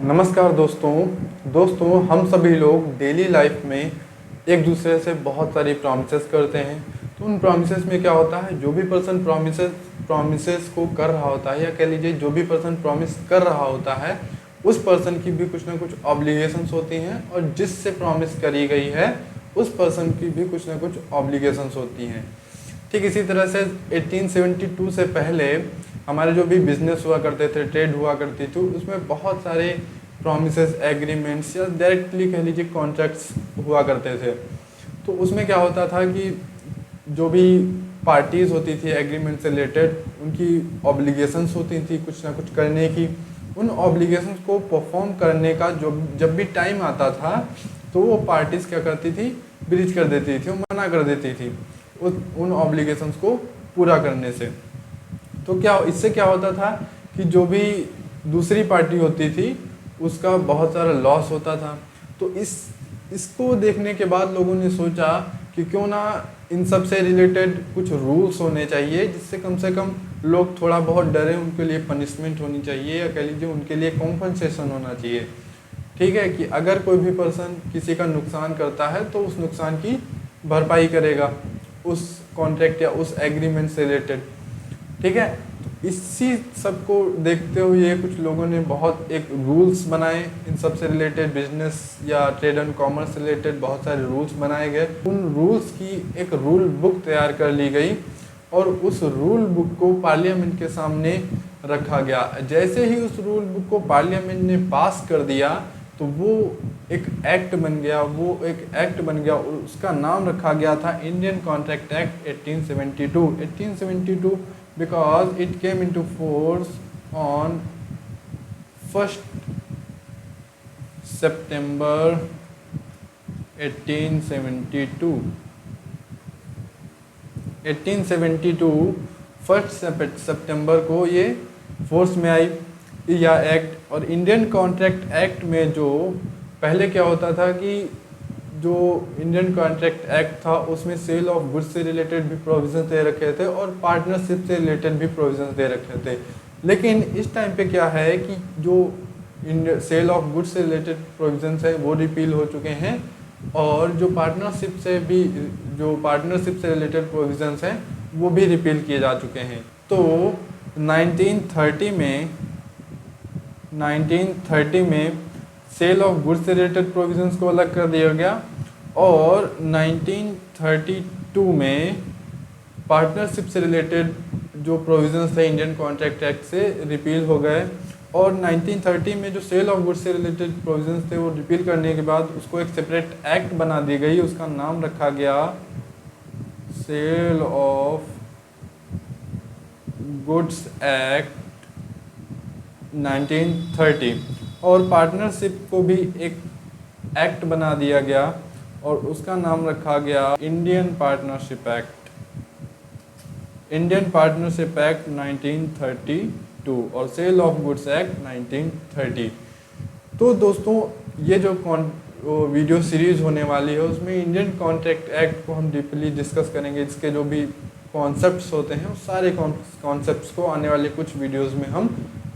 नमस्कार दोस्तों हम सभी लोग डेली लाइफ में एक दूसरे से बहुत सारी प्रॉमिसेस करते हैं। तो उन प्रॉमिसेस में क्या होता है, जो भी पर्सन प्रॉमिसेस को कर रहा होता है, या कह लीजिए जो भी पर्सन प्रॉमिस कर रहा होता है, उस पर्सन की भी कुछ ना कुछ ऑब्लिगेशंस होती हैं, और जिससे प्रॉमिस करी गई है उस पर्सन की भी कुछ ना कुछ ऑब्लिगेशंस होती हैं। ठीक इसी तरह से 1872 से पहले हमारे जो भी बिजनेस हुआ करते थे, ट्रेड हुआ करती थी, उसमें बहुत सारे प्रॉमिसेस, एग्रीमेंट्स या डायरेक्टली कह लीजिए कॉन्ट्रैक्ट्स हुआ करते थे। तो उसमें क्या होता था कि जो भी पार्टीज़ होती थी एग्रीमेंट से रिलेटेड, उनकी ऑब्लिगेशंस होती थी कुछ ना कुछ करने की। उन ऑब्लिगेशंस को परफॉर्म करने का जो जब भी टाइम आता था, तो वो पार्टीज़ क्या करती थी, ब्रीच कर देती थी, वो मना कर देती थी उन ऑब्लिगेशंस को पूरा करने से। तो क्या इससे क्या होता था कि जो भी दूसरी पार्टी होती थी उसका बहुत सारा लॉस होता था। तो इसको देखने के बाद लोगों ने सोचा कि क्यों ना इन सब से रिलेटेड कुछ रूल्स होने चाहिए, जिससे कम से कम लोग थोड़ा बहुत डरें, उनके लिए पनिशमेंट होनी चाहिए, या कह लीजिए उनके लिए कॉम्पनसेशन होना चाहिए। ठीक है, कि अगर कोई भी पर्सन किसी का नुकसान करता है तो उस नुकसान की भरपाई करेगा उस कॉन्ट्रैक्ट या उस एग्रीमेंट से रिलेटेड। ठीक है, तो इसी सब को देखते हुए कुछ लोगों ने बहुत एक रूल्स बनाए इन सब से रिलेटेड, बिजनेस या ट्रेड एंड कॉमर्स से रिलेटेड बहुत सारे रूल्स बनाए गए। उन रूल्स की एक रूल बुक तैयार कर ली गई और उस रूल बुक को पार्लियामेंट के सामने रखा गया। जैसे ही उस रूल बुक को पार्लियामेंट ने पास कर दिया तो वो एक एक्ट बन गया, उसका नाम रखा गया था Indian contract act 1872 because it came into force on 1st September 1872 1st सितंबर को ये फोर्स में आई या एक्ट। और इंडियन कॉन्ट्रैक्ट एक्ट में जो पहले क्या होता था कि जो इंडियन कॉन्ट्रैक्ट एक्ट था उसमें सेल ऑफ गुड्स से रिलेटेड भी प्रोविजंस दे रखे थे और पार्टनरशिप से रिलेटेड भी प्रोविजंस दे रखे थे। लेकिन इस टाइम पे क्या है कि जो सेल ऑफ गुड्स से रिलेटेड प्रोविजंस है वो रिपील हो चुके हैं, और जो पार्टनरशिप से रिलेटेड प्रोविजंस हैं वो भी रिपील किए जा चुके हैं। तो 1930 में सेल ऑफ गुड्स से रिलेटेड प्रोविजंस को अलग कर दिया गया, और 1932 में पार्टनरशिप से रिलेटेड जो प्रोविजंस थे इंडियन कॉन्ट्रैक्ट एक्ट से रिपील हो गए। और 1930 में जो सेल ऑफ गुड्स से रिलेटेड प्रोविजंस थे वो रिपील करने के बाद उसको एक सेपरेट एक्ट बना दी गई, उसका नाम रखा गया सेल ऑफ गुड्स एक्ट 1930। और पार्टनरशिप को भी एक एक्ट बना दिया गया और उसका नाम रखा गया इंडियन पार्टनरशिप एक्ट 1932 और सेल ऑफ गुड्स एक्ट 1930। तो दोस्तों ये जो वीडियो सीरीज होने वाली है उसमें इंडियन कॉन्ट्रैक्ट एक्ट को हम डीपली डिस्कस करेंगे। इसके जो भी कॉन्सेप्ट्स होते हैं उस सारे कॉन्सेप्ट्स को आने वाले कुछ वीडियोस में हम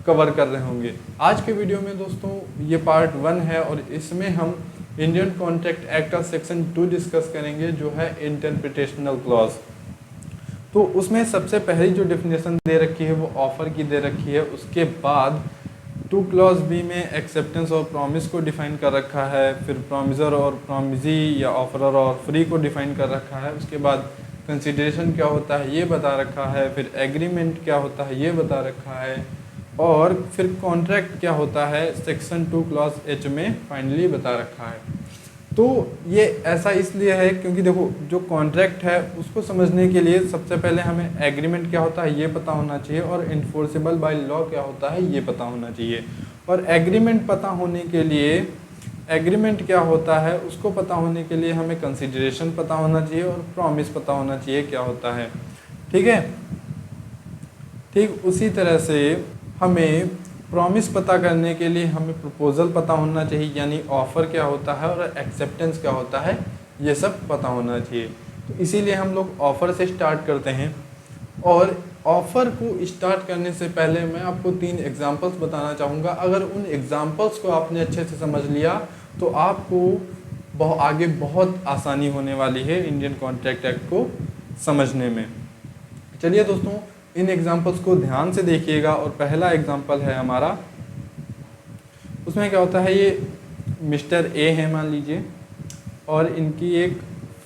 कवर कर रहे होंगे। आज के वीडियो में दोस्तों ये पार्ट 1 है और इसमें हम इंडियन कॉन्ट्रैक्ट एक्ट का सेक्शन 2 डिस्कस करेंगे, जो है इंटरप्रिटेशनल क्लॉज। तो उसमें सबसे पहली जो डेफिनेशन दे रखी है वो ऑफर की दे रखी है। उसके बाद 2 क्लॉज बी में एक्सेप्टेंस और प्रॉमिस को डिफाइन कर रखा है, फिर प्रॉमिसर और प्रॉमिजी या ऑफरर और फ्री को डिफाइन कर रखा है। उसके बाद कंसिडरेशन क्या होता है ये बता रखा है, फिर एग्रीमेंट क्या होता है ये बता रखा है, और फिर कॉन्ट्रैक्ट क्या होता है सेक्शन 2 क्लॉज एच में फाइनली बता रखा है। तो ये ऐसा इसलिए है क्योंकि देखो जो कॉन्ट्रैक्ट है उसको समझने के लिए सबसे पहले हमें एग्रीमेंट क्या होता है ये पता होना चाहिए, और इन्फोर्सेबल बाय लॉ क्या होता है ये पता होना चाहिए। और एग्रीमेंट पता होने के लिए, एग्रीमेंट क्या होता है उसको पता होने के लिए हमें कंसिडरेशन पता होना चाहिए और प्रॉमिस पता होना चाहिए क्या होता है। ठीक है, ठीक उसी तरह से हमें प्रॉमिस पता करने के लिए हमें प्रपोजल पता होना चाहिए, यानी ऑफ़र क्या होता है और एक्सेप्टेंस क्या होता है ये सब पता होना चाहिए। तो इसीलिए हम लोग ऑफ़र से स्टार्ट करते हैं। और ऑफ़र को स्टार्ट करने से पहले मैं आपको 3 एग्जांपल्स बताना चाहूँगा। अगर उन एग्जांपल्स को आपने अच्छे से समझ लिया तो आपको आगे बहुत आसानी होने वाली है इंडियन कॉन्ट्रैक्ट एक्ट को समझने में। चलिए दोस्तों, इन एग्जांपल्स को ध्यान से देखिएगा। और पहला एग्जांपल है हमारा, उसमें क्या होता है, ये मिस्टर ए है मान लीजिए, और इनकी एक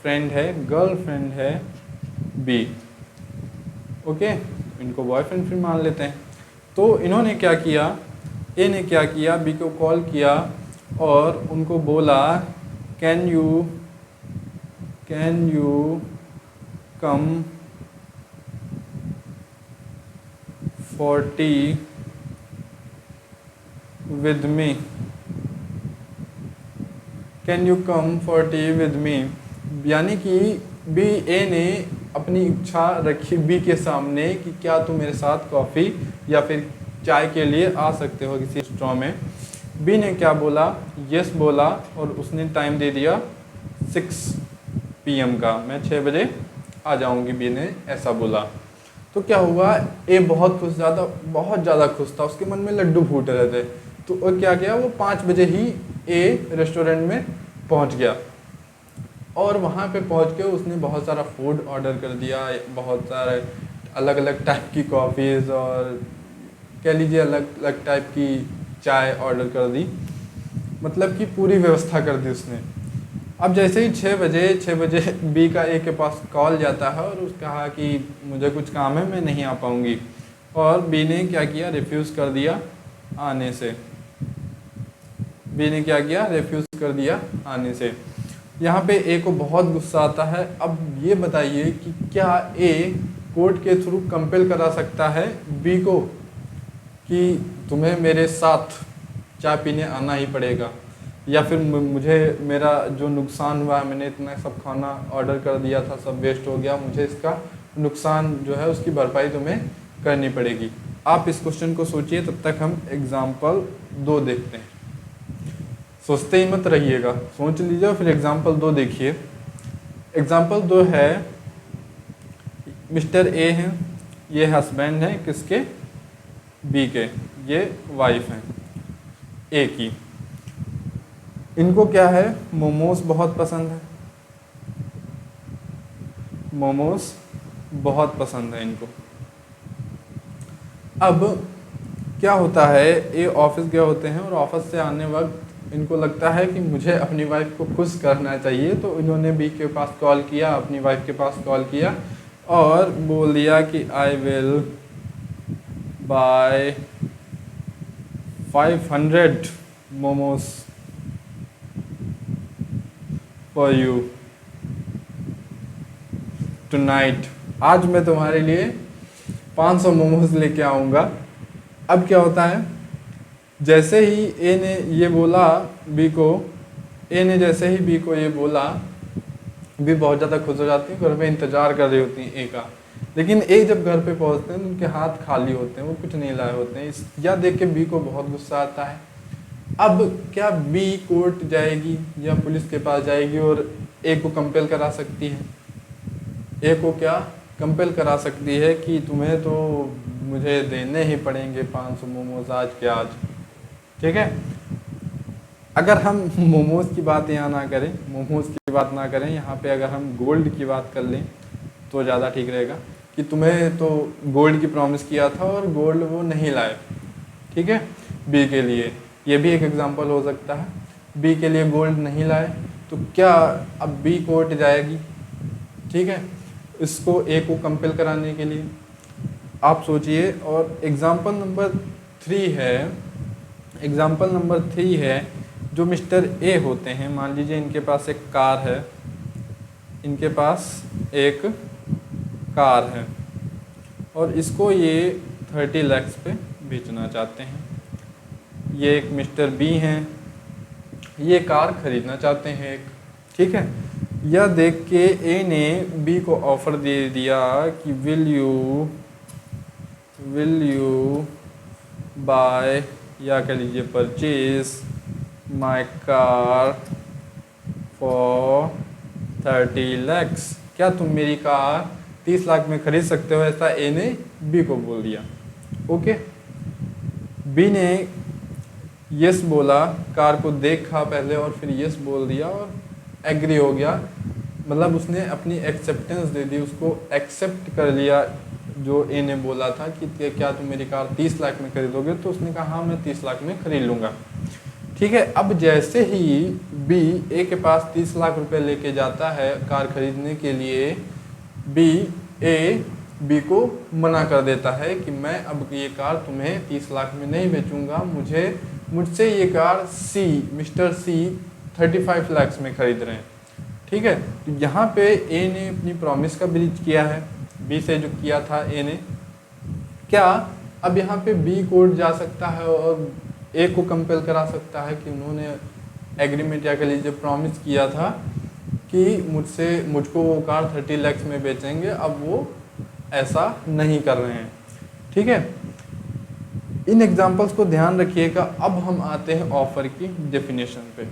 फ्रेंड है, गर्लफ्रेंड है बी। ओके, इनको बॉयफ्रेंड फिर मान लेते हैं। तो इन्होंने क्या किया, ए ने क्या किया, बी को कॉल किया और उनको बोला can you come 40 with me, can you come 40 with me. यानी कि बी ए ने अपनी इच्छा रखी बी के सामने कि क्या तुम मेरे साथ कॉफ़ी या फिर चाय के लिए आ सकते हो किसी रेस्टोरेंट में। बी ने क्या बोला, यस बोला, और उसने टाइम दे दिया 6 PM का, मैं 6 बजे आ जाऊंगी, बी ने ऐसा बोला। तो क्या हुआ, ए बहुत ज़्यादा खुश था, उसके मन में लड्डू फूट रहे थे। तो वो क्या किया, वो 5 बजे ही ए रेस्टोरेंट में पहुंच गया और वहाँ पे पहुँच के उसने बहुत सारा फूड ऑर्डर कर दिया, बहुत सारे अलग अलग टाइप की कॉफ़ीज़ और कह लीजिए अलग अलग टाइप की चाय ऑर्डर कर दी, मतलब कि पूरी व्यवस्था कर दी उसने। अब जैसे ही 6 बजे बी का ए के पास कॉल जाता है और उसने कहा कि मुझे कुछ काम है, मैं नहीं आ पाऊँगी, और बी ने क्या किया, रिफ्यूज़ कर दिया आने से। बी ने क्या किया, रिफ्यूज़ कर दिया आने से। यहाँ पे ए को बहुत गुस्सा आता है। अब ये बताइए कि क्या ए कोर्ट के थ्रू कंपेल करा सकता है बी को कि तुम्हें मेरे साथ चाय पीने आना ही पड़ेगा, या फिर मुझे मेरा जो नुकसान हुआ है, मैंने इतना सब खाना ऑर्डर कर दिया था, सब वेस्ट हो गया, मुझे इसका नुकसान जो है उसकी भरपाई तुम्हें करनी पड़ेगी। आप इस क्वेश्चन को सोचिए, तब तक हम एग्जाम्पल 2 देखते हैं। सोचते ही मत रहिएगा, सोच लीजिए और फिर एग्जाम्पल 2 देखिए। एग्जाम्पल 2 है, मिस्टर ए हैं, ये हस्बैंड है किसके, बी के, ये वाइफ हैं ए की। इनको क्या है, मोमोज बहुत पसंद है, मोमोज बहुत पसंद है इनको। अब क्या होता है, ये ऑफिस गए होते हैं और ऑफिस से आने वक्त इनको लगता है कि मुझे अपनी वाइफ को खुश करना चाहिए, तो इन्होंने बी के पास कॉल किया, अपनी वाइफ के पास कॉल किया और बोल दिया कि I will buy 500 momos for you tonight. आज मैं तुम्हारे लिए 500 मोमोज लेके आऊँगा। अब क्या होता है, जैसे ही ए ने ये बोला बी को, ए ने जैसे ही बी को ये बोला, बी बहुत ज़्यादा खुश हो जाती है, घर पे इंतज़ार कर रही होती हैं ए का। लेकिन ए जब घर पे पहुंचते हैं तो उनके हाथ खाली होते हैं, वो कुछ नहीं लाए होते हैं। यह देख के बी को बहुत गुस्सा आता है। अब क्या बी कोर्ट जाएगी या पुलिस के पास जाएगी और ए को कंपेल करा सकती है? ए को क्या कंपेल करा सकती है कि तुम्हें तो मुझे देने ही पड़ेंगे 500 मोमोज आज के आज, ठीक है। अगर हम मोमोज की बात यहाँ ना करें, मोमोज की बात ना करें, यहाँ पे अगर हम गोल्ड की बात कर लें तो ज़्यादा ठीक रहेगा कि तुम्हें तो गोल्ड की प्रॉमिस किया था और गोल्ड वो नहीं लाए, ठीक है। बी के लिए ये भी एक एग्जांपल हो सकता है, बी के लिए गोल्ड नहीं लाए, तो क्या अब बी कोर्ट जाएगी, ठीक है, इसको ए को कंपेल कराने के लिए। आप सोचिए। और एग्जांपल नंबर 3 है, एग्जाम्पल नंबर 3 है, जो मिस्टर ए होते हैं, मान लीजिए इनके पास एक कार है, इनके पास एक कार है और इसको ये 30 लाख पे बेचना चाहते हैं। ये एक मिस्टर बी हैं, ये कार खरीदना चाहते हैं एक, ठीक है। यह देख के ए ने बी को ऑफर दे दिया कि विल यू बाय, या कह लीजिए purchase my car for 30 lakhs। क्या तुम मेरी कार 30 लाख में खरीद सकते हो, ऐसा ए ने बी को बोल दिया। ओके, बी ने यस बोला, कार को देखा पहले और फिर यस बोल दिया और एग्री हो गया, मतलब उसने अपनी एक्सेप्टेंस दे दी, उसको एक्सेप्ट कर लिया जो ए ने बोला था कि क्या तुम मेरी कार 30 लाख में खरीदोगे, तो उसने कहा हाँ मैं 30 लाख में खरीद लूँगा। ठीक है, अब जैसे ही बी ए के पास 30 लाख रुपए लेके जाता है कार खरीदने के लिए, बी को मना कर देता है कि मैं अब ये कार तुम्हें 30 लाख में नहीं बेचूंगा, मुझसे ये कार मिस्टर सी 35 लाख में खरीद रहे हैं। ठीक है, तो यहाँ पे ए ने अपनी प्रॉमिस का ब्रीच किया है, बी से जो किया था ए ने, क्या अब यहाँ पे बी कोर्ट जा सकता है और ए को कंपेल करा सकता है कि उन्होंने एग्रीमेंट या कह लीजिए प्रॉमिस किया था कि मुझको वो कार 30 लाख में बेचेंगे, अब वो ऐसा नहीं कर रहे हैं। ठीक है, इन एग्जांपल्स को ध्यान रखिएगा। अब हम आते हैं ऑफर की डेफिनेशन पे।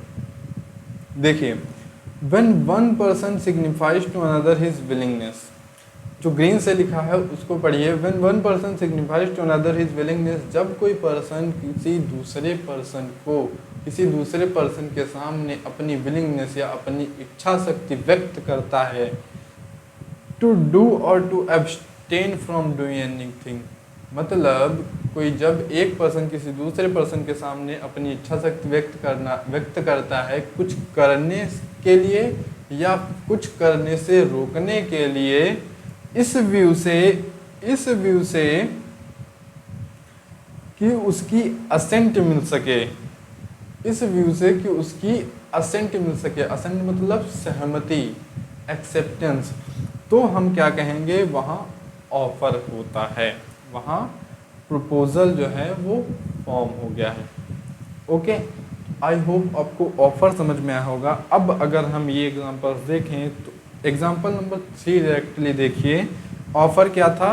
देखिए, when one person signifies to another his willingness, जो ग्रीन से लिखा है उसको पढ़िए। When one person signifies to another his willingness, जब कोई पर्सन किसी दूसरे पर्सन के सामने अपनी विलिंगनेस या अपनी इच्छा शक्ति व्यक्त करता है, टू डू और to abstain from doing anything, मतलब कोई जब एक पर्सन किसी दूसरे पर्सन के सामने अपनी इच्छा शक्ति व्यक्त करता है कुछ करने के लिए या कुछ करने से रोकने के लिए, इस व्यू से कि उसकी असेंट मिल सके, असेंट मतलब सहमति, एक्सेप्टेंस, तो हम क्या कहेंगे, वहाँ ऑफर होता है, वहाँ प्रपोजल जो है वो फॉर्म हो गया है। ओके, आई होप आपको ऑफर समझ में आया होगा। अब अगर हम ये एग्जांपल्स देखें तो एग्जांपल नंबर 3 डायरेक्टली देखिए। ऑफर क्या था,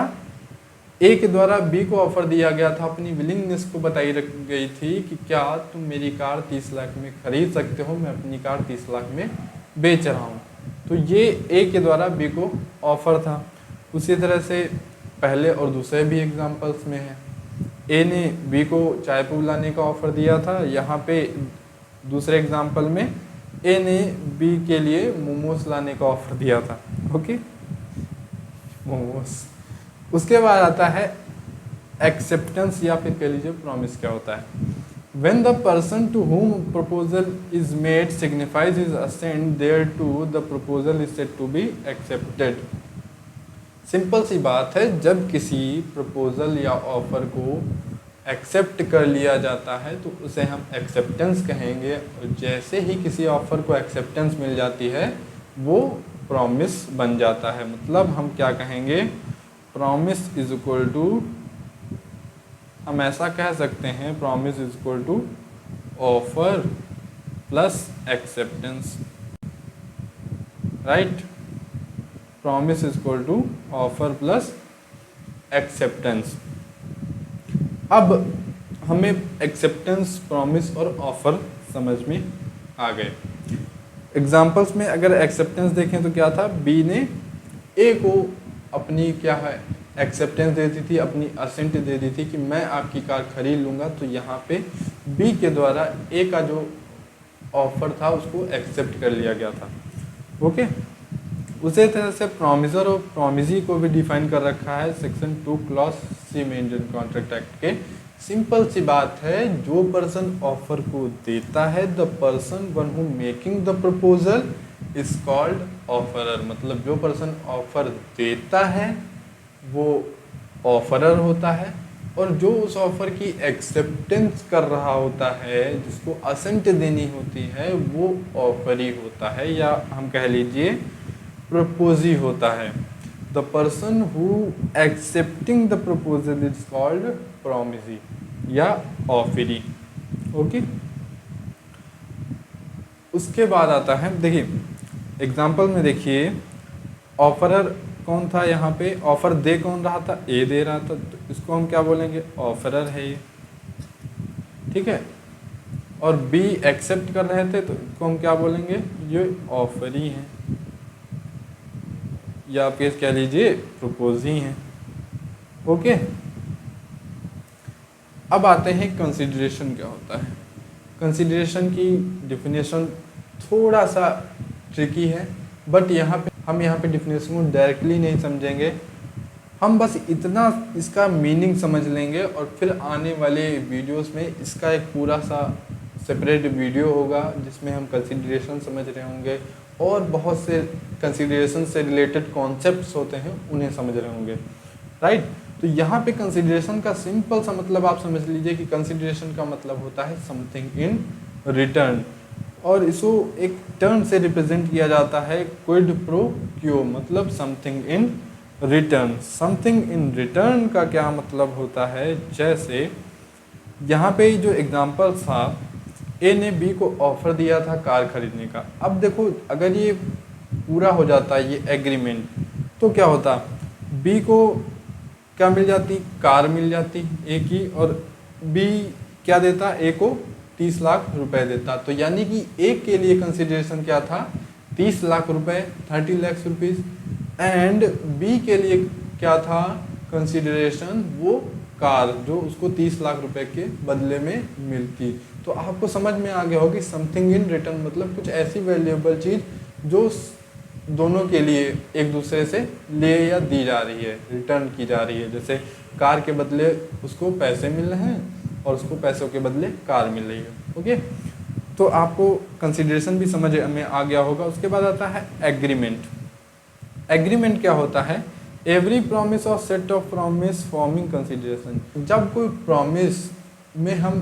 ए के द्वारा बी को ऑफर दिया गया था, अपनी विलिंगनेस को बताई रख गई थी कि क्या तुम मेरी कार 30 लाख में खरीद सकते हो, मैं अपनी कार 30 लाख में बेच रहा हूँ। तो ये ए के द्वारा बी को ऑफर था। उसी तरह से पहले और दूसरे भी एग्जांपल्स में है, ए ने बी को चाय पिलाने का ऑफर दिया था, यहाँ पे दूसरे एग्जांपल में ए ने बी के लिए मोमोज लाने का ऑफर दिया था। ओके, मोमोज। उसके बाद आता है एक्सेप्टेंस या फिर कह लीजिए प्रॉमिस क्या होता है। When the person to whom proposal is made signifies his assent thereto, the proposal is said to be accepted. Simple सी बात है, जब किसी प्रपोजल या ऑफर को एक्सेप्ट कर लिया जाता है तो उसे हम एक्सेप्टेंस कहेंगे, और जैसे ही किसी ऑफर को एक्सेप्टेंस मिल जाती है वो प्रॉमिस बन जाता है। मतलब हम क्या कहेंगे, प्रॉमिस इज इक्वल टू, हम ऐसा कह सकते हैं, promise is equal to offer plus acceptance, right. Promise is equal to offer plus acceptance. अब हमें एक्सेप्टेंस, प्रॉमिस और ऑफर समझ में आ गए। एग्जाम्पल्स में अगर एक्सेप्टेंस देखें तो क्या था, बी ने ए को अपनी क्या है एक्सेप्टेंस दे दी थी, अपनी असेंट दे दी थी कि मैं आपकी कार खरीद लूँगा। तो यहाँ पे बी के द्वारा ए का जो ऑफर था उसको एक्सेप्ट कर लिया गया था। ओके, उसी तरह से प्रॉमिसर और प्रॉमिजी को भी डिफाइन कर रखा है सेक्शन 2 क्लॉज सी में इंडियन कॉन्ट्रैक्ट एक्ट के। सिंपल सी बात है, जो पर्सन ऑफर को देता है, the person one who making the proposal is called offeror. मतलब जो पर्सन ऑफर देता है वो ऑफरर होता है, और जो उस ऑफर की एक्सेप्टेंस कर रहा होता है, जिसको असेंट देनी होती है, वो ऑफरी होता है, या हम कह लीजिए प्रपोजी होता है। The person who accepting the proposal is called promisee या ऑफरी। ओके, उसके बाद आता है, देखिए एग्जाम्पल में देखिए, ऑफरर कौन था यहाँ पे, ऑफर दे कौन रहा था, ए दे रहा था, तो इसको हम क्या बोलेंगे, ऑफरर है ये, ठीक है। और बी एक्सेप्ट कर रहे थे तो इसको हम क्या बोलेंगे, ये ऑफरी हैं। या आप ये कह लीजिए प्रपोज ही हैं। ओके, अब आते हैं कंसिडरेशन क्या होता है। कंसिडरेशन की डिफिनेशन थोड़ा सा ट्रिकी है, बट हम यहाँ पे डिफिनेशन को डायरेक्टली नहीं समझेंगे, हम बस इतना इसका मीनिंग समझ लेंगे और फिर आने वाले वीडियोस में इसका एक पूरा सा सेपरेट वीडियो होगा जिसमें हम कंसिडरेशन समझ रहे होंगे और बहुत से कंसिडरेशन से रिलेटेड कॉन्सेप्ट्स होते हैं उन्हें समझ रहे होंगे, राइट। तो यहाँ पे कंसिडरेशन का सिंपल सा मतलब आप समझ लीजिए कि कंसिडरेशन का मतलब होता है समथिंग इन रिटर्न, और इसको एक टर्म से रिप्रेजेंट किया जाता है क्विड प्रो क्यो, मतलब something in return. Something in return का क्या मतलब होता है, जैसे यहाँ पे जो एग्जांपल था, ए ने बी को ऑफर दिया था कार खरीदने का। अब देखो अगर ये पूरा हो जाता ये एग्रीमेंट तो क्या होता, बी को क्या मिल जाती, कार मिल जाती ए की, और बी क्या देता, ए को 30 लाख रुपए देता। तो यानी कि ए के लिए कंसिडरेशन क्या था, 30 लाख रुपए, 30 लाख रुपीज, एंड बी के लिए क्या था कंसिडरेशन, वो कार जो उसको 30 लाख रुपए के बदले में मिलती। तो आपको समझ में आ गया होगी समथिंग इन रिटर्न मतलब कुछ ऐसी वैल्यूएबल चीज जो दोनों के लिए एक दूसरे से ले या दी जा रही है, रिटर्न की जा रही है। जैसे कार के बदले उसको पैसे मिल रहे हैं और उसको पैसों के बदले कार मिल रही है। ओके, तो आपको कंसिडरेशन भी समझ में आ गया होगा। उसके बाद आता है एग्रीमेंट। एग्रीमेंट क्या होता है, एवरी प्रॉमिस और set of promise forming consideration. जब कोई प्रॉमिस में हम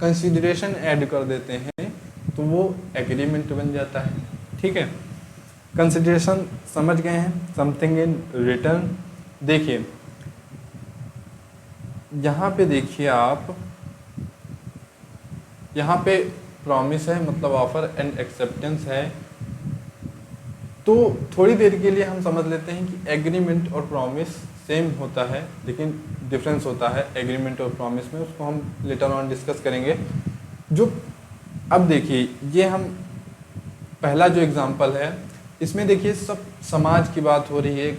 कंसिडरेशन ऐड कर देते हैं तो वो एग्रीमेंट बन जाता है। ठीक है, कंसिडरेशन समझ गए हैं, समथिंग इन रिटर्न। देखिए यहाँ पे देखिए आप, यहाँ पे प्रॉमिस है मतलब ऑफर एंड एक्सेप्टेंस है। तो थोड़ी देर के लिए हम समझ लेते हैं कि एग्रीमेंट और प्रॉमिस सेम होता है लेकिन डिफरेंस होता है एग्रीमेंट और प्रॉमिस में, उसको हम लेटर ऑन डिस्कस करेंगे। जो अब देखिए ये हम पहला जो एग्जांपल है इसमें देखिए सब समाज की बात हो रही है, एक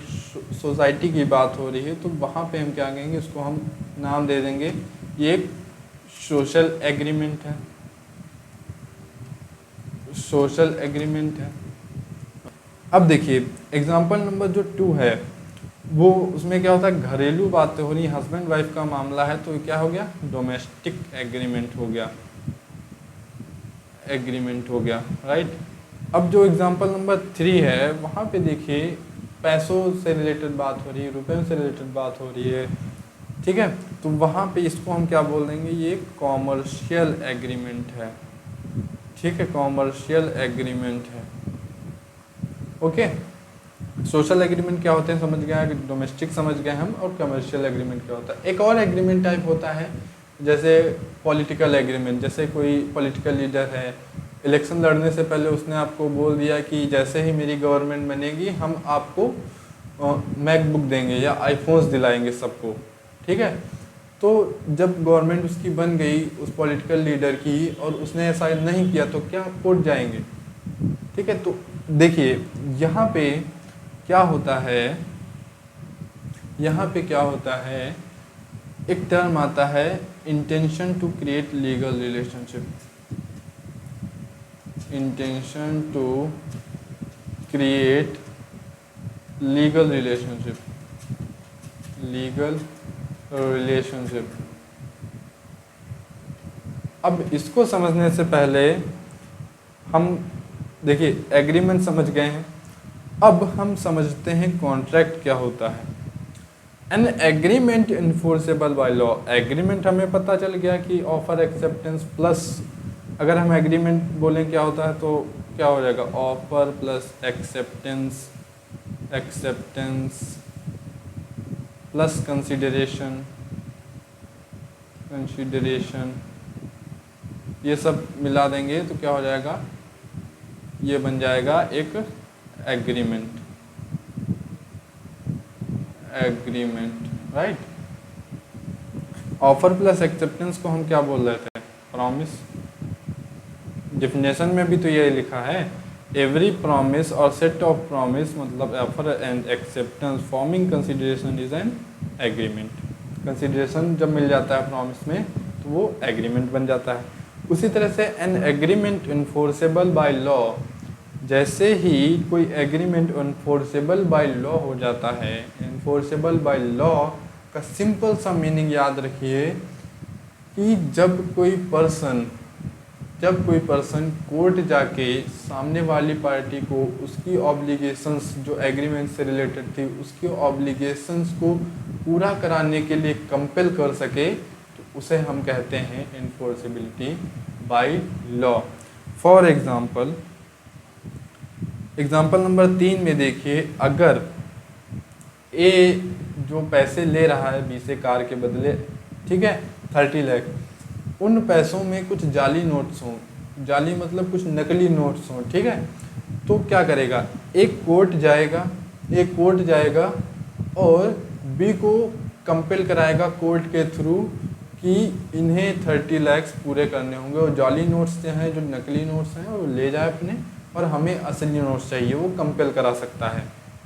सोसाइटी की बात हो रही है, तो वहाँ पे हम क्या कहेंगे, उसको हम नाम दे देंगे ये एक सोशल एग्रीमेंट है, सोशल एग्रीमेंट है। अब देखिए एग्जांपल नंबर जो 2 है वो उसमें क्या होता है, घरेलू बातें हो रही, हस्बैंड वाइफ का मामला है, तो क्या हो गया, डोमेस्टिक एग्रीमेंट हो गया, एग्रीमेंट हो गया, राइट। अब जो एग्जांपल नंबर 3 है वहाँ पे देखिए पैसों से रिलेटेड बात हो रही है, रुपयों से रिलेटेड बात हो रही है, ठीक है। तो वहाँ पे इसको हम क्या बोल देंगे, ये कॉमर्शियल एग्रीमेंट है, ठीक है, कॉमर्शियल एग्रीमेंट है। ओके, सोशल एग्रीमेंट क्या होते हैं समझ गए, डोमेस्टिक समझ गए हम, और कमर्शियल एग्रीमेंट क्या होता है। एक और एग्रीमेंट टाइप होता है जैसे पॉलिटिकल एग्रीमेंट। जैसे कोई पॉलिटिकल लीडर है, इलेक्शन लड़ने से पहले उसने आपको बोल दिया कि जैसे ही मेरी गवर्नमेंट बनेगी हम आपको मैकबुक देंगे या आईफोन्स दिलाएंगे सबको, ठीक है। तो जब गवर्नमेंट उसकी बन गई उस पॉलिटिकल लीडर की और उसने ऐसा नहीं किया तो क्या कोर्ट जाएंगे, ठीक है। तो देखिए यहाँ पे क्या होता है, यहाँ पे क्या होता है, एक टर्म आता है intention to create legal relationship, intention to create legal relationship, legal relationship. अब इसको समझने से पहले हम देखिए एग्रीमेंट समझ गए हैं, अब हम समझते हैं कॉन्ट्रैक्ट क्या होता है। An agreement enforceable by law. Agreement हमें पता चल गया कि ऑफर एक्सेप्टेंस प्लस, अगर हम एग्रीमेंट बोलें क्या होता है तो क्या हो जाएगा, offer plus acceptance, acceptance plus consideration, consideration, ये सब मिला देंगे तो क्या हो जाएगा, ये बन जाएगा एक agreement, agreement, right. Offer plus acceptance को हम क्या बोल रहे थे, प्रॉमिस। डिफिनेशन में भी तो ये लिखा है एवरी प्रॉमिस और सेट ऑफ प्रॉमिस मतलब offer and acceptance forming consideration is an agreement. Consideration जब मिल जाता है प्रॉमिस में तो वो एग्रीमेंट बन जाता है। उसी तरह से an agreement enforceable by law, जैसे ही कोई एग्रीमेंट इन्फोर्सेबल बाय लॉ हो जाता है, इन्फोर्सेबल बाय लॉ का सिंपल सा मीनिंग याद रखिए कि जब कोई पर्सन कोर्ट जाके सामने वाली पार्टी को उसकी ऑब्लिगेशंस जो एग्रीमेंट से रिलेटेड थी उसकी ऑब्लिगेशंस को पूरा कराने के लिए कंपेल कर सके तो उसे हम कहते हैं enforceability by law. For example number 3 में देखिए, अगर ए जो पैसे ले रहा है बी से कार के बदले, ठीक है 30 लाख, उन पैसों में कुछ जाली नोट्स हों, जाली मतलब कुछ नकली नोट्स हों, ठीक है, तो क्या करेगा, एक कोर्ट जाएगा और बी को कंपेल कराएगा कोर्ट के थ्रू कि इन्हें 30 लाख पूरे करने होंगे और जाली नोट्स जो हैं, जो नकली नोट्स हैं वो ले जाए अपने और हमें असली नोट्स चाहिए, वो कंपेल करा सकता है,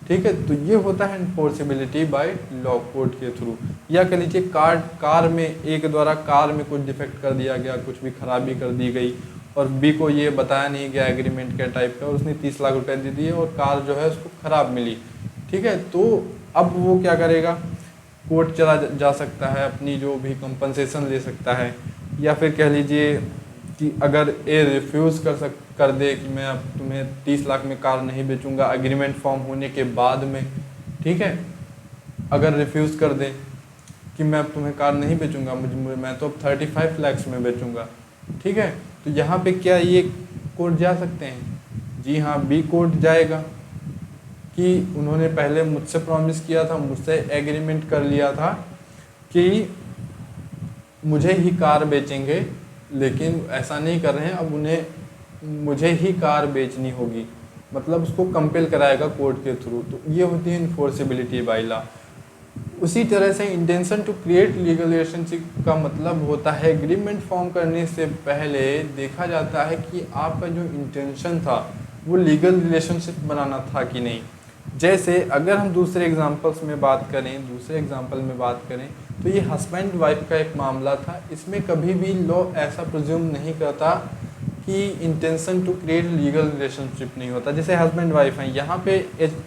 ठीक है। तो ये होता है इन्फोर्सिबिलिटी बाय लॉ कोर्ट के थ्रू। या कह लीजिए कार में ए के द्वारा कार में कुछ डिफेक्ट कर दिया गया, कुछ भी खराबी कर दी गई और बी को ये बताया नहीं गया एग्रीमेंट के टाइप का और उसने 30 लाख रुपए दे दिए और कार जो है उसको ख़राब मिली, ठीक है। तो अब वो क्या करेगा, कोर्ट चला जा सकता है, अपनी जो भी कंपनसेशन ले सकता है। या फिर कह लीजिए कि अगर ए रिफ्यूज़ कर दे कि मैं अब तुम्हें 30 लाख में कार नहीं बेचूंगा एग्रीमेंट फॉर्म होने के बाद में, ठीक है, अगर रिफ्यूज़ कर दे कि मैं अब तुम्हें कार नहीं बेचूंगा, मैं तो अब 35 लाख में बेचूंगा, ठीक है, तो यहाँ पे क्या ये कोर्ट जा सकते हैं? जी हाँ, बी कोर्ट जाएगा कि उन्होंने पहले मुझसे प्रॉमिस किया था, मुझसे एग्रीमेंट कर लिया था कि मुझे ही कार बेचेंगे, लेकिन ऐसा नहीं कर रहे हैं, अब उन्हें मुझे ही कार बेचनी होगी, मतलब उसको कंपेल कराएगा कोर्ट के थ्रू। तो ये होती है इन्फोर्सिबिलिटी बाय लॉ। उसी तरह से intention to create legal relationship का मतलब होता है एग्रीमेंट फॉर्म करने से पहले देखा जाता है कि आपका जो इंटेंशन था वो लीगल रिलेशनशिप बनाना था कि नहीं। जैसे अगर हम दूसरे एग्जांपल में बात करें तो ये हस्बैंड वाइफ का एक मामला था। इसमें कभी भी लॉ ऐसा प्रिज्यूम नहीं करता कि intention to create legal relationship नहीं होता। जैसे हस्बैंड वाइफ हैं, यहाँ पे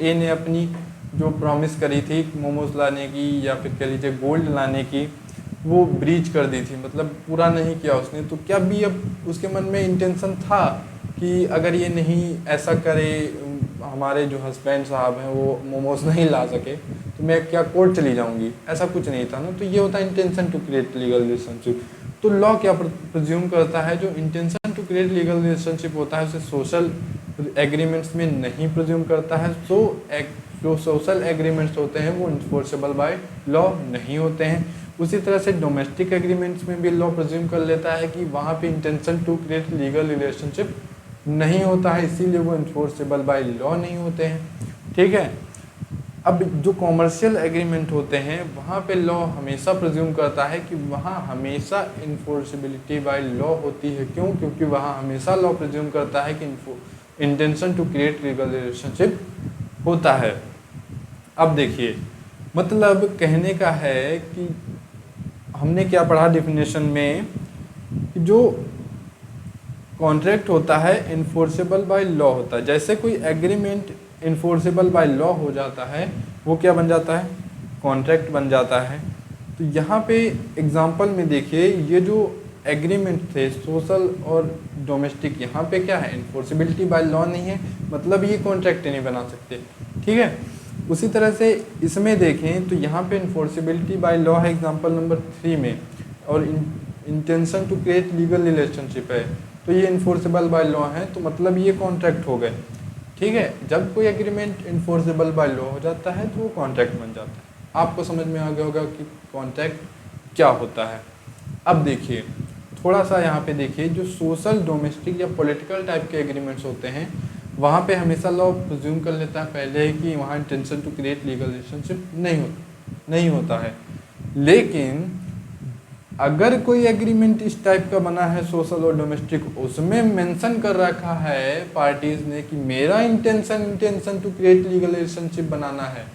ए ने अपनी जो प्रॉमिस करी थी मोमोज लाने की या फिर कह लीजिए गोल्ड लाने की, वो ब्रीच कर दी थी, मतलब पूरा नहीं किया उसने। तो क्या भी अब उसके मन में इंटेंशन था कि अगर ये नहीं ऐसा करे, हमारे जो हस्बैंड साहब हैं वो मोमोज नहीं ला सके तो मैं क्या कोर्ट चली जाऊंगी, ऐसा कुछ नहीं था ना। तो ये होता है intention to create legal relationship. तो लॉ क्या प्रिज्यूम करता है, जो intention to create legal relationship होता है उसे सोशल एग्रीमेंट्स में नहीं प्रिज्यूम करता है। जो सोशल एग्रीमेंट्स होते हैं वो इन्फोर्सेबल बाय लॉ नहीं होते हैं। उसी तरह से डोमेस्टिक एग्रीमेंट्स में भी लॉ प्रिज्यूम कर लेता है कि वहाँ पे intention to create legal relationship नहीं होता है, इसीलिए वो इन्फोर्सेबल बाय लॉ नहीं होते हैं, ठीक है। अब जो कॉमर्शियल एग्रीमेंट होते हैं वहाँ पे लॉ हमेशा प्रिज्यूम करता है कि वहाँ हमेशा इन्फोर्सिबिलिटी बाय लॉ होती है। क्यों? क्योंकि वहाँ हमेशा लॉ प्रिज्यूम करता है कि intention to create legal relationship होता है। अब देखिए, मतलब कहने का है कि हमने क्या पढ़ा डेफिनेशन में कि जो कॉन्ट्रैक्ट होता है इन्फोर्सेबल बाय लॉ होता है। जैसे कोई एग्रीमेंट इन्फोर्सेबल बाय लॉ हो जाता है वो क्या बन जाता है, कॉन्ट्रैक्ट बन जाता है। तो यहाँ पे एग्जांपल में देखिए, ये जो एग्रीमेंट थे सोशल और डोमेस्टिक, यहाँ पे क्या है, इन्फोर्सिबिलिटी बाय लॉ नहीं है, मतलब ये कॉन्ट्रैक्ट नहीं बना सकते, ठीक है। उसी तरह से इसमें देखें तो यहाँ पे इन्फोर्सिबिलिटी बाय लॉ है एग्जांपल नंबर 3 में, और intention to create legal relationship है, तो ये इन्फोर्सेबल बाय लॉ है, तो मतलब ये कॉन्ट्रैक्ट हो गए, ठीक है। जब कोई एग्रीमेंट इन्फोर्सेबल बाय लॉ हो जाता है तो वो कॉन्ट्रैक्ट बन जाता है। आपको समझ में आ गया होगा कि कॉन्ट्रैक्ट क्या होता है। अब देखिए थोड़ा सा यहाँ पे देखिए, जो सोशल डोमेस्टिक या पॉलिटिकल टाइप के एग्रीमेंट्स होते हैं वहाँ पे हमेशा लॉ प्रिज्यूम कर लेता है पहले कि वहाँ intention to create legal relationship नहीं होता है। लेकिन अगर कोई एग्रीमेंट इस टाइप का बना है सोशल और डोमेस्टिक, उसमें मेंशन कर रखा है पार्टीज ने कि मेरा intention to create legal relationship बनाना है,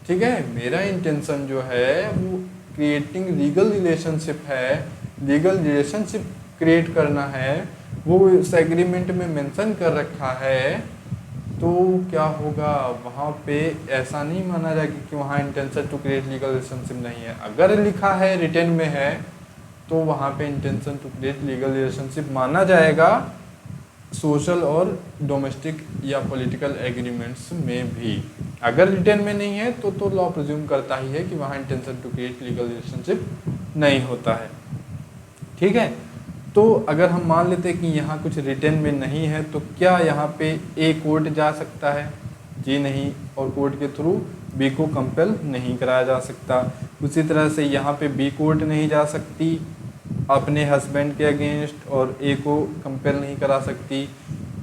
ठीक है, मेरा इंटेंशन जो है वो क्रिएटिंग लीगल रिलेशनशिप है, लीगल रिलेशनशिप क्रिएट करना है, वो इस एग्रीमेंट में मेंशन कर रखा है, तो क्या होगा वहाँ पे ऐसा नहीं माना जाएगा कि वहाँ intention to create legal relationship नहीं है। अगर लिखा है रिटन में है तो वहाँ पे intention to create legal relationship माना जाएगा सोशल और डोमेस्टिक या पॉलिटिकल एग्रीमेंट्स में भी। अगर रिटन में नहीं है तो लॉ प्रिज्यूम करता ही है कि वहाँ intention to create legal relationship नहीं होता है, ठीक है। तो अगर हम मान लेते हैं कि यहाँ कुछ रिटन में नहीं है तो क्या यहाँ पे ए कोर्ट जा सकता है? जी नहीं, और कोर्ट के थ्रू बी को कंपेल नहीं कराया जा सकता। उसी तरह से यहाँ पे बी कोर्ट नहीं जा सकती अपने हस्बैंड के अगेंस्ट और ए को कंपेल नहीं करा सकती।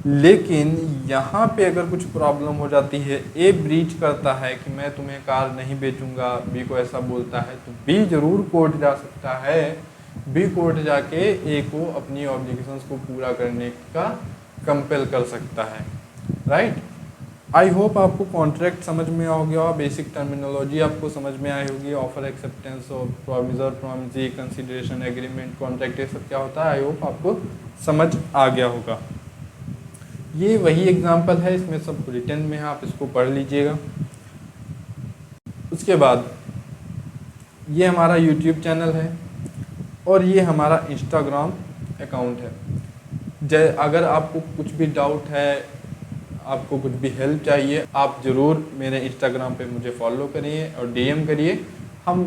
लेकिन यहाँ पे अगर कुछ प्रॉब्लम हो जाती है, ए ब्रीच करता है कि मैं तुम्हें कार नहीं बेचूंगा, बी को ऐसा बोलता है, तो बी जरूर कोर्ट जा सकता है। बी कोर्ट जाके ए को अपनी ऑब्लिगेशंस को पूरा करने का कंपेल कर सकता है, राइट। आई होप आपको कॉन्ट्रैक्ट समझ में आ गया, बेसिक टर्मिनोलॉजी आपको समझ में आई होगी, ऑफर, एक्सेप्टेंस और promisor, promisee, consideration, agreement, contract, ये सब क्या होता है, आई होप आपको समझ आ गया होगा। ये वही एग्जाम्पल है, इसमें सब रिटन में है, आप इसको पढ़ लीजिएगा। उसके बाद ये हमारा यूट्यूब चैनल है और ये हमारा इंस्टाग्राम अकाउंट है। अगर आपको कुछ भी डाउट है, आपको कुछ भी हेल्प चाहिए, आप ज़रूर मेरे इंस्टाग्राम पे मुझे फॉलो करिए और डीएम करिए, हम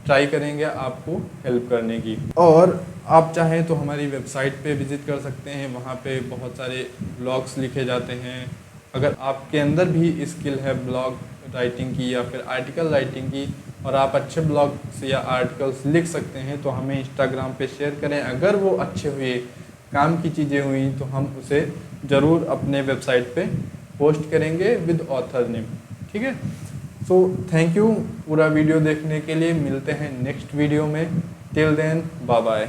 ट्राई करेंगे आपको हेल्प करने की। और आप चाहें तो हमारी वेबसाइट पे विज़िट कर सकते हैं, वहाँ पे बहुत सारे ब्लॉग्स लिखे जाते हैं। अगर आपके अंदर भी स्किल है ब्लॉग राइटिंग की या फिर आर्टिकल राइटिंग की और आप अच्छे ब्लॉग्स या आर्टिकल्स लिख सकते हैं तो हमें इंस्टाग्राम पे शेयर करें। अगर वो अच्छे हुए, काम की चीज़ें हुई, तो हम उसे ज़रूर अपने वेबसाइट पे पोस्ट करेंगे विद ऑथर नेम, ठीक है। सो थैंक यू पूरा वीडियो देखने के लिए, मिलते हैं नेक्स्ट वीडियो में। Till then bye bye.